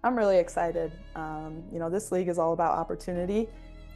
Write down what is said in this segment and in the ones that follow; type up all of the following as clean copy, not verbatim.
I'm really excited. This league is all about opportunity,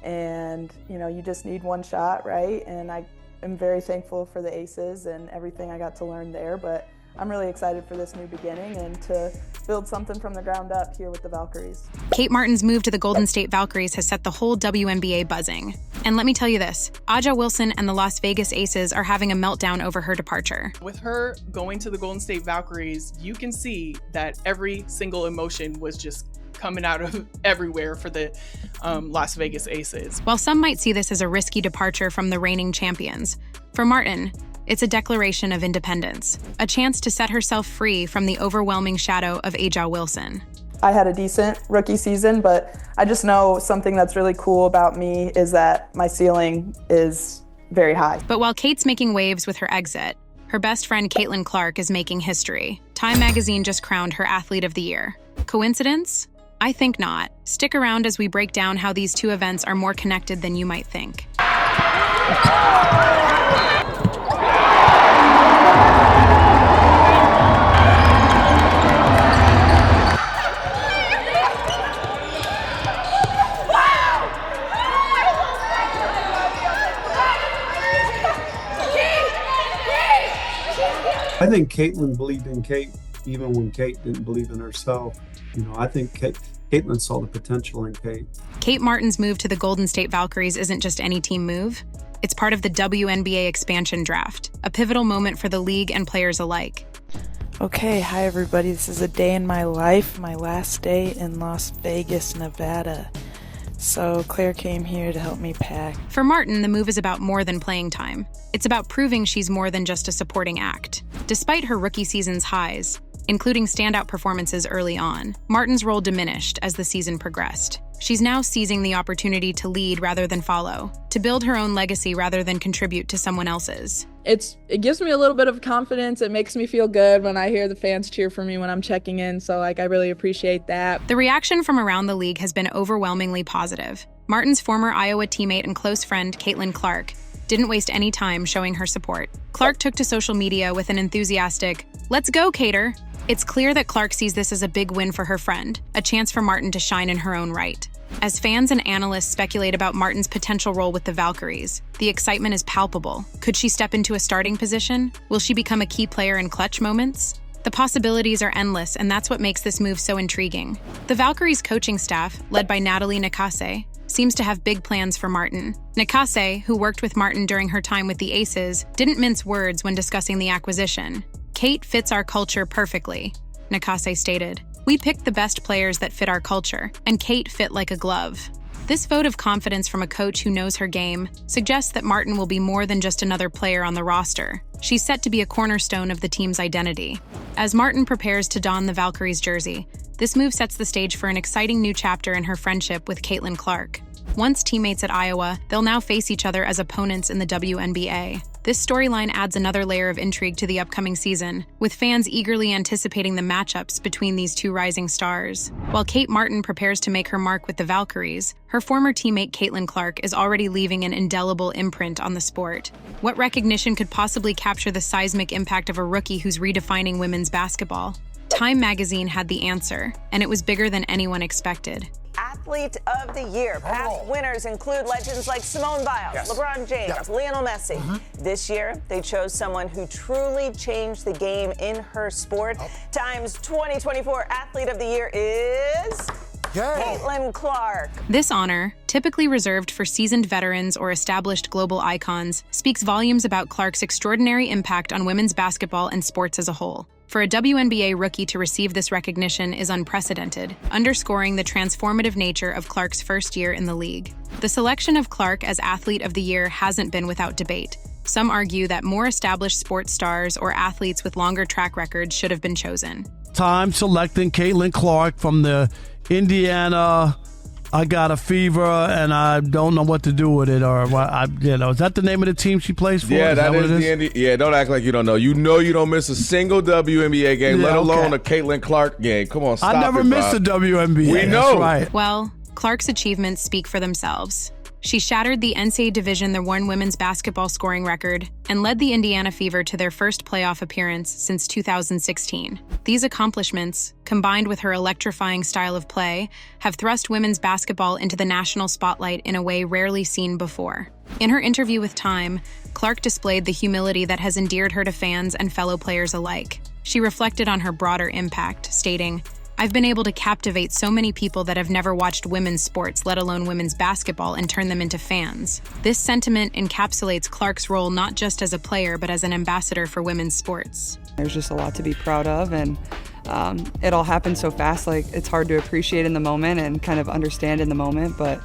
and you just need one shot, right? And I am very thankful for the Aces and everything I got to learn there, but I'm really excited for this new beginning and to build something from the ground up here with the Valkyries. Kate Martin's move to the Golden State Valkyries has set the whole WNBA buzzing. And let me tell you this, Jawilson and the Las Vegas Aces are having a meltdown over her departure. With her going to the Golden State Valkyries, you can see that every single emotion was just coming out of everywhere for the Las Vegas Aces. While some might see this as a risky departure from the reigning champions, for Martin, it's a declaration of independence, a chance to set herself free from the overwhelming shadow of Jawilson. I had a decent rookie season, but I just know something that's really cool about me is that my ceiling is very high. But while Kate's making waves with her exit, her best friend Caitlin Clark is making history. Time magazine just crowned her Athlete of the Year. Coincidence? I think not. Stick around as we break down how these two events are more connected than you might think. I think Caitlin believed in Kate even when Kate didn't believe in herself. I think Caitlin saw the potential in Kate. Kate Martin's move to the Golden State Valkyries isn't just any team move. It's part of the WNBA expansion draft, a pivotal moment for the league and players alike. Okay, hi everybody. This is a day in my life, my last day in Las Vegas, Nevada. So Claire came here to help me pack. For Martin, the move is about more than playing time. It's about proving she's more than just a supporting act. Despite her rookie season's highs, including standout performances early on, Martin's role diminished as the season progressed. She's now seizing the opportunity to lead rather than follow, to build her own legacy rather than contribute to someone else's. It gives me a little bit of confidence. It makes me feel good when I hear the fans cheer for me when I'm checking in, so I really appreciate that. The reaction from around the league has been overwhelmingly positive. Martin's former Iowa teammate and close friend, Caitlin Clark, didn't waste any time showing her support. Clark took to social media with an enthusiastic, "Let's go, Cater!" It's clear that Clark sees this as a big win for her friend, a chance for Martin to shine in her own right. As fans and analysts speculate about Martin's potential role with the Valkyries, the excitement is palpable. Could she step into a starting position? Will she become a key player in clutch moments? The possibilities are endless, and that's what makes this move so intriguing. The Valkyries' coaching staff, led by Natalie Nakase, seems to have big plans for Martin. Nakase, who worked with Martin during her time with the Aces, didn't mince words when discussing the acquisition. "Kate fits our culture perfectly," Nakase stated. "We picked the best players that fit our culture, and Kate fit like a glove." This vote of confidence from a coach who knows her game suggests that Martin will be more than just another player on the roster. She's set to be a cornerstone of the team's identity. As Martin prepares to don the Valkyries jersey, this move sets the stage for an exciting new chapter in her friendship with Caitlin Clark. Once teammates at Iowa, they'll now face each other as opponents in the WNBA. This storyline adds another layer of intrigue to the upcoming season, with fans eagerly anticipating the matchups between these two rising stars. While Kate Martin prepares to make her mark with the Valkyries, her former teammate Caitlin Clark is already leaving an indelible imprint on the sport. What recognition could possibly capture the seismic impact of a rookie who's redefining women's basketball? Time magazine had the answer, and it was bigger than anyone expected. Athlete of the Year. Past winners include legends like Simone Biles, LeBron James, Lionel Messi. This year, they chose someone who truly changed the game in her sport. Time's 2024 Athlete of the Year is Caitlin Clark. This honor, typically reserved for seasoned veterans or established global icons, speaks volumes about Clark's extraordinary impact on women's basketball and sports as a whole. For a WNBA rookie to receive this recognition is unprecedented, underscoring the transformative nature of Clark's first year in the league. The selection of Clark as Athlete of the Year hasn't been without debate. Some argue that more established sports stars or athletes with longer track records should have been chosen. Time selecting Caitlin Clark from the Indiana I got a fever and I don't know what to do with it, or is that the name of the team she plays for? Yeah, that is the Indy. Yeah, don't act like you don't know. You know you don't miss a single WNBA game, let alone a Caitlin Clark game. Come on, stop it, I never missed a WNBA. We know. That's right. Well, Clark's achievements speak for themselves. She shattered the NCAA Division I women's basketball scoring record and led the Indiana Fever to their first playoff appearance since 2016. These accomplishments, combined with her electrifying style of play, have thrust women's basketball into the national spotlight in a way rarely seen before. In her interview with Time, Clark displayed the humility that has endeared her to fans and fellow players alike. She reflected on her broader impact, stating, "I've been able to captivate so many people that have never watched women's sports, let alone women's basketball, and turn them into fans." This sentiment encapsulates Clark's role not just as a player, but as an ambassador for women's sports. There's just a lot to be proud of, and it all happened so fast, like it's hard to appreciate in the moment and kind of understand in the moment, but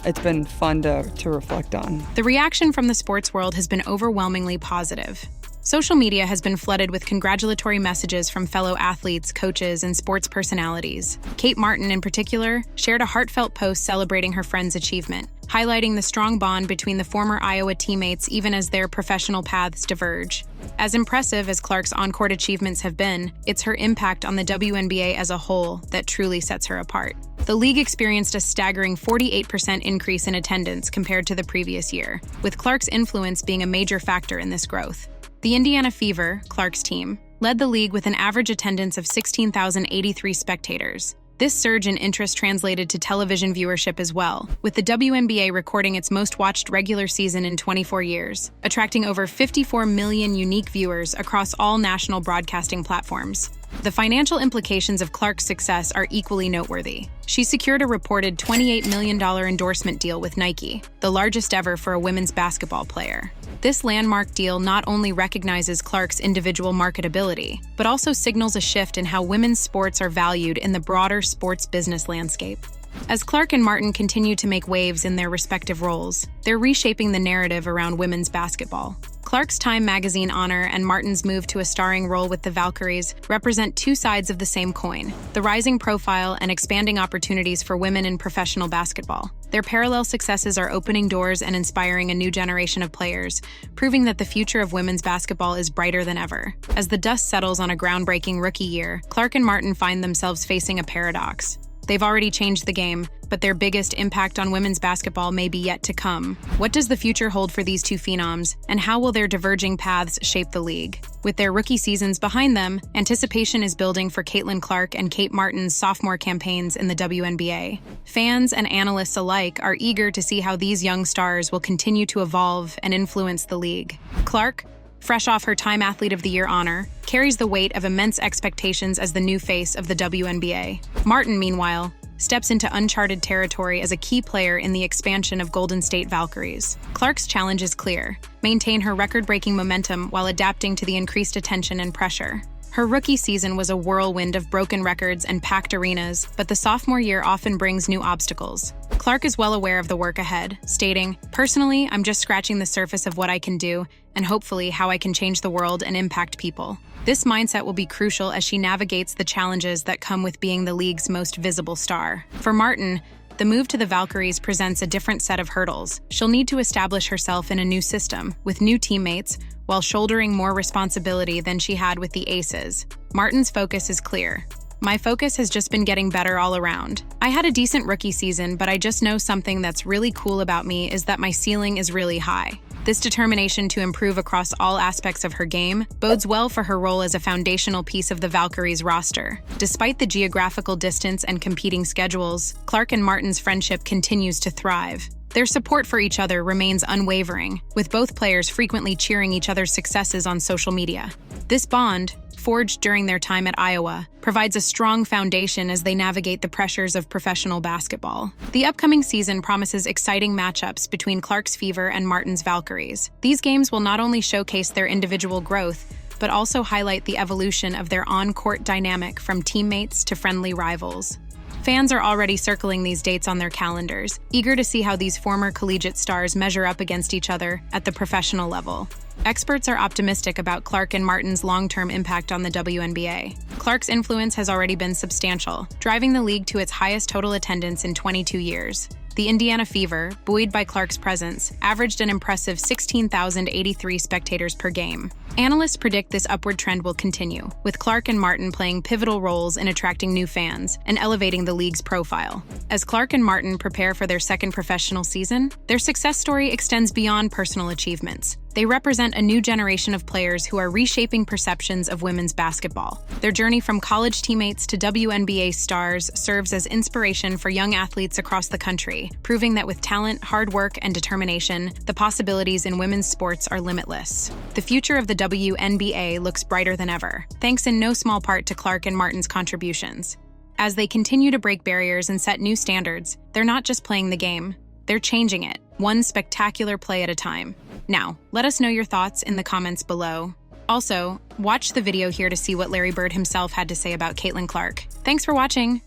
it's been fun to reflect on. The reaction from the sports world has been overwhelmingly positive. Social media has been flooded with congratulatory messages from fellow athletes, coaches, and sports personalities. Kate Martin, in particular, shared a heartfelt post celebrating her friend's achievement, highlighting the strong bond between the former Iowa teammates even as their professional paths diverge. As impressive as Clark's on-court achievements have been, it's her impact on the WNBA as a whole that truly sets her apart. The league experienced a staggering 48% increase in attendance compared to the previous year, with Clark's influence being a major factor in this growth. The Indiana Fever, Clark's team, led the league with an average attendance of 16,083 spectators. This surge in interest translated to television viewership as well, with the WNBA recording its most-watched regular season in 24 years, attracting over 54 million unique viewers across all national broadcasting platforms. The financial implications of Clark's success are equally noteworthy. She secured a reported $28 million endorsement deal with Nike, the largest ever for a women's basketball player. This landmark deal not only recognizes Clark's individual marketability, but also signals a shift in how women's sports are valued in the broader sports business landscape. As Clark and Martin continue to make waves in their respective roles, they're reshaping the narrative around women's basketball. Clark's Time magazine honor and Martin's move to a starring role with the Valkyries represent two sides of the same coin, the rising profile and expanding opportunities for women in professional basketball. Their parallel successes are opening doors and inspiring a new generation of players, proving that the future of women's basketball is brighter than ever. As the dust settles on a groundbreaking rookie year, Clark and Martin find themselves facing a paradox. They've already changed the game, but their biggest impact on women's basketball may be yet to come. What does the future hold for these two phenoms, and how will their diverging paths shape the league? With their rookie seasons behind them, anticipation is building for Caitlin Clark and Kate Martin's sophomore campaigns in the WNBA. Fans and analysts alike are eager to see how these young stars will continue to evolve and influence the league. Clark, fresh off her Time Athlete of the Year honor, carries the weight of immense expectations as the new face of the WNBA. Martin, meanwhile, steps into uncharted territory as a key player in the expansion of Golden State Valkyries. Clark's challenge is clear: maintain her record-breaking momentum while adapting to the increased attention and pressure. Her rookie season was a whirlwind of broken records and packed arenas, but the sophomore year often brings new obstacles. Clark is well aware of the work ahead, stating, "Personally, I'm just scratching the surface of what I can do, and hopefully how I can change the world and impact people." This mindset will be crucial as she navigates the challenges that come with being the league's most visible star. For Martin, the move to the Valkyries presents a different set of hurdles. She'll need to establish herself in a new system, with new teammates, while shouldering more responsibility than she had with the Aces. Martin's focus is clear. "My focus has just been getting better all around. I had a decent rookie season, but I just know something that's really cool about me is that my ceiling is really high." This determination to improve across all aspects of her game bodes well for her role as a foundational piece of the Valkyries roster. Despite the geographical distance and competing schedules, Clark and Martin's friendship continues to thrive. Their support for each other remains unwavering, with both players frequently cheering each other's successes on social media. This bond, forged during their time at Iowa, provides a strong foundation as they navigate the pressures of professional basketball. The upcoming season promises exciting matchups between Clark's Fever and Martin's Valkyries. These games will not only showcase their individual growth, but also highlight the evolution of their on-court dynamic from teammates to friendly rivals. Fans are already circling these dates on their calendars, eager to see how these former collegiate stars measure up against each other at the professional level. Experts are optimistic about Clark and Martin's long-term impact on the WNBA. Clark's influence has already been substantial, driving the league to its highest total attendance in 22 years. The Indiana Fever, buoyed by Clark's presence, averaged an impressive 16,083 spectators per game. Analysts predict this upward trend will continue, with Clark and Martin playing pivotal roles in attracting new fans and elevating the league's profile. As Clark and Martin prepare for their second professional season, their success story extends beyond personal achievements. They represent a new generation of players who are reshaping perceptions of women's basketball. Their journey from college teammates to WNBA stars serves as inspiration for young athletes across the country, proving that with talent, hard work, and determination, the possibilities in women's sports are limitless. The future of the WNBA looks brighter than ever, thanks in no small part to Clark and Martin's contributions. As they continue to break barriers and set new standards, they're not just playing the game, they're changing it, one spectacular play at a time. Now, let us know your thoughts in the comments below. Also, watch the video here to see what Larry Bird himself had to say about Caitlin Clark. Thanks for watching!